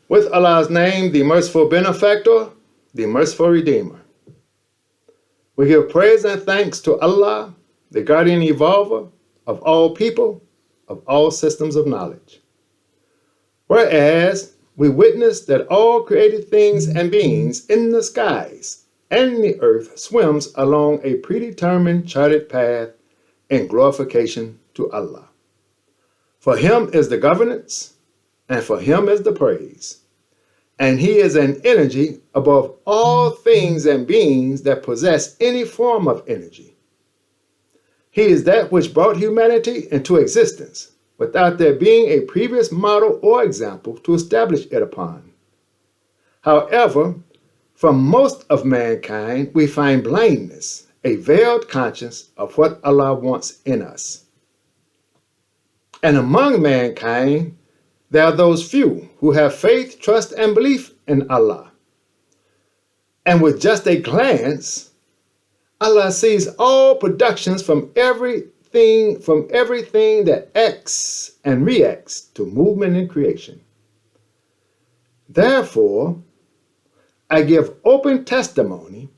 With Allah's name, the merciful benefactor, the merciful redeemer. We give praise and thanks to Allah, the guardian evolver of all people, of all systems of knowledge. Whereas we witness that all created things and beings in the skies and the earth swims along a predetermined charted path in glorification to Allah. For him is the governance, and for him is the praise. And he is an energy above all things and beings that possess any form of energy. He is that which brought humanity into existence without there being a previous model or example to establish it upon. However, from most of mankind, we find blindness, a veiled conscience of what Allah wants in us. And among mankind, there are those few who have faith, trust, and belief in Allah. And with just a glance, Allah sees all productions from everything that acts and reacts to movement and creation. Therefore, I give open testimony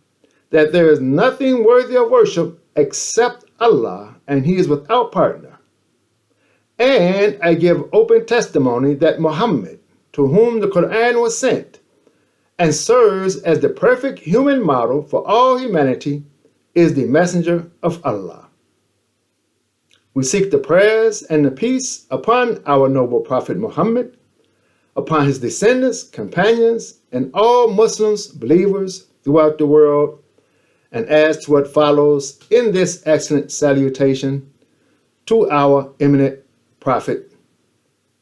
that there is nothing worthy of worship except Allah, and he is without partner. And I give open testimony that Muhammad, to whom the Quran was sent, and serves as the perfect human model for all humanity, is the messenger of Allah. We seek the prayers and the peace upon our noble Prophet Muhammad, upon his descendants, companions, and all Muslims, believers throughout the world. And as to what follows in this excellent salutation to our eminent Prophet,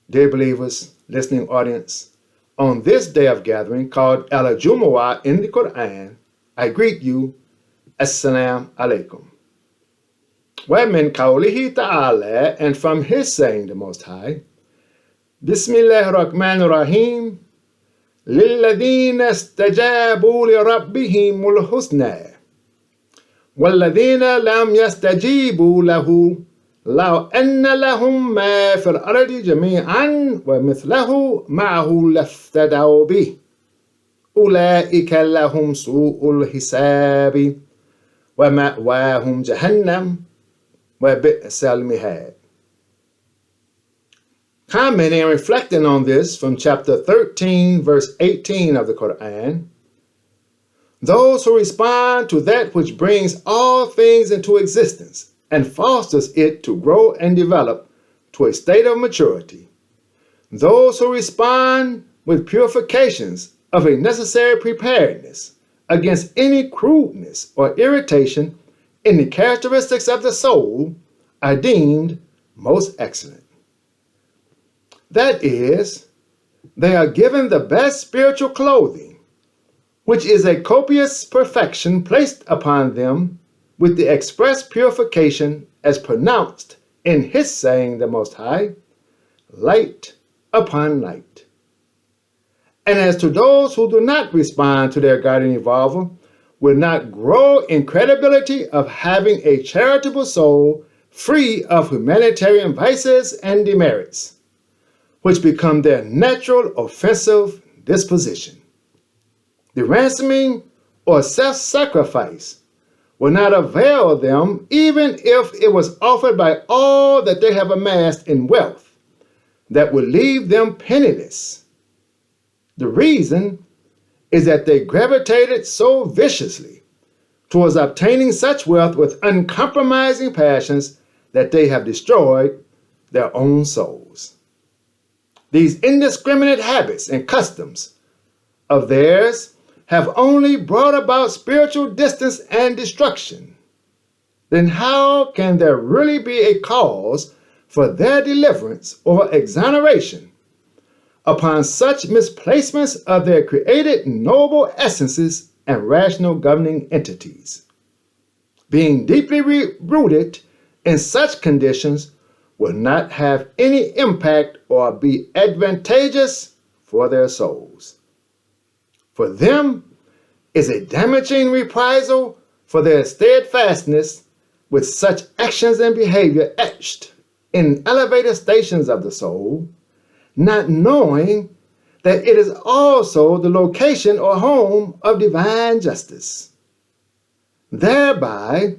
dear believers, listening audience, on this day of gathering called Al-Jumu'ah in the Quran, I greet you, Assalamu alaikum. Wa min qawlihi ta'ala, and from his saying the Most High, Bismillahir Rahmanir Rahim, لِلَّذِينَ اسْتَجَابُوا لِرَبِّهِمُ الْحُسْنَى وَالَّذِينَ لَمْ يَسْتَجِيبُوا لَهُ لو أن لهم ما في الأرض جميعا ومثله معه لافتدوا به أولئك لهم سوء الحساب ومأواهم جهنم وبئس المهاد. Commenting and reflecting on this from chapter 13, verse 18 of the Quran, those who respond to that which brings all things into existence and fosters it to grow and develop to a state of maturity. Those who respond with purifications of a necessary preparedness against any crudeness or irritation in the characteristics of the soul are deemed most excellent. That is, they are given the best spiritual clothing, which is a copious perfection placed upon them with the express purification as pronounced in his saying the Most High, light upon light. And as to those who do not respond to their guardian evolver, will not grow in credibility of having a charitable soul free of humanitarian vices and demerits, which become their natural offensive disposition. The ransoming or self-sacrifice will not avail them even if it was offered by all that they have amassed in wealth that will leave them penniless. The reason is that they gravitated so viciously towards obtaining such wealth with uncompromising passions that they have destroyed their own souls. These indiscriminate habits and customs of theirs have only brought about spiritual distance and destruction. Then how can there really be a cause for their deliverance or exoneration upon such misplacements of their created noble essences and rational governing entities? Being deeply rooted in such conditions will not have any impact or be advantageous for their souls. For them is a damaging reprisal for their steadfastness with such actions and behavior etched in elevated stations of the soul not knowing that it is also the location or home of divine justice. Thereby,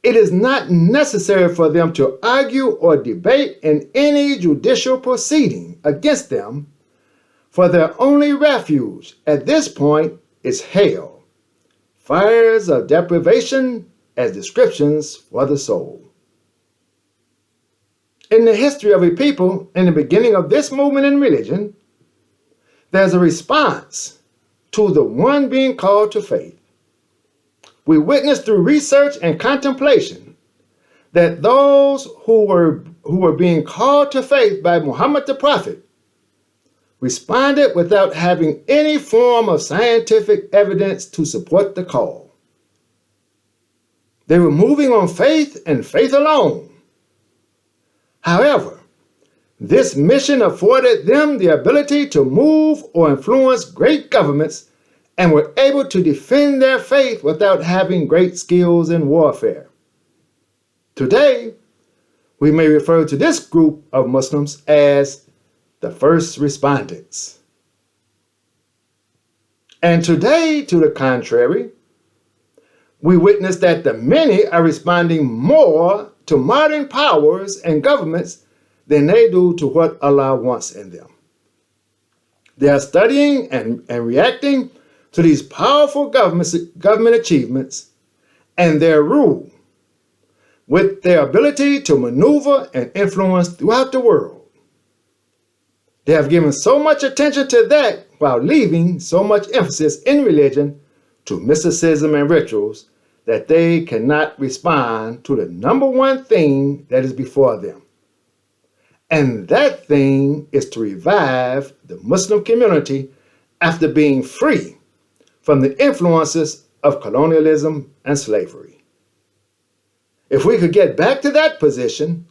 it is not necessary for them to argue or debate in any judicial proceeding against them, for their only refuge at this point is hell, fires of deprivation as descriptions for the soul. In the history of a people, in the beginning of this movement in religion, there's a response to the one being called to faith. We witness through research and contemplation that those who were being called to faith by Muhammad the Prophet responded without having any form of scientific evidence to support the call. They were moving on faith and faith alone. However, this mission afforded them the ability to move or influence great governments and were able to defend their faith without having great skills in warfare. Today, we may refer to this group of Muslims as the first respondents. And today, to the contrary, we witness that the many are responding more to modern powers and governments than they do to what Allah wants in them. They are studying and reacting to these powerful government achievements and their rule, with their ability to maneuver and influence throughout the world. They have given so much attention to that while leaving so much emphasis in religion to mysticism and rituals that they cannot respond to the number one thing that is before them. And that thing is to revive the Muslim community after being free from the influences of colonialism and slavery. If we could get back to that position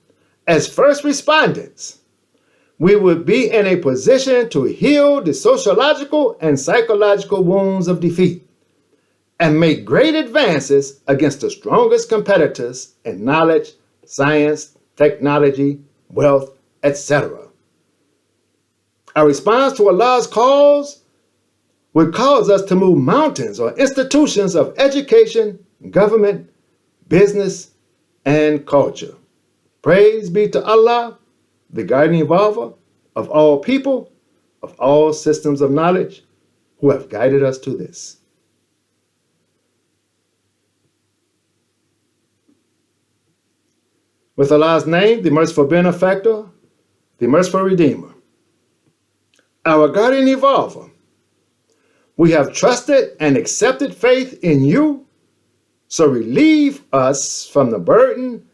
as first respondents, we would be in a position to heal the sociological and psychological wounds of defeat and make great advances against the strongest competitors in knowledge, science, technology, wealth, etc. Our response to Allah's calls would cause us to move mountains or institutions of education, government, business, and culture. Praise be to Allah, the guardian evolver of all people, of all systems of knowledge, who have guided us to this. With Allah's name, the merciful benefactor, the merciful redeemer, our guardian evolver, we have trusted and accepted faith in you, so relieve us from the burden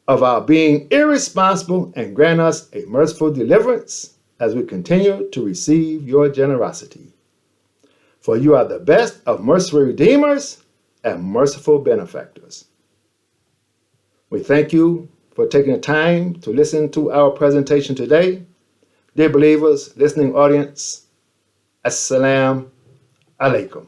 of our being irresponsible and grant us a merciful deliverance as we continue to receive your generosity. For you are the best of merciful redeemers and merciful benefactors. We thank you for taking the time to listen to our presentation today. Dear believers, listening audience, Assalamu alaikum.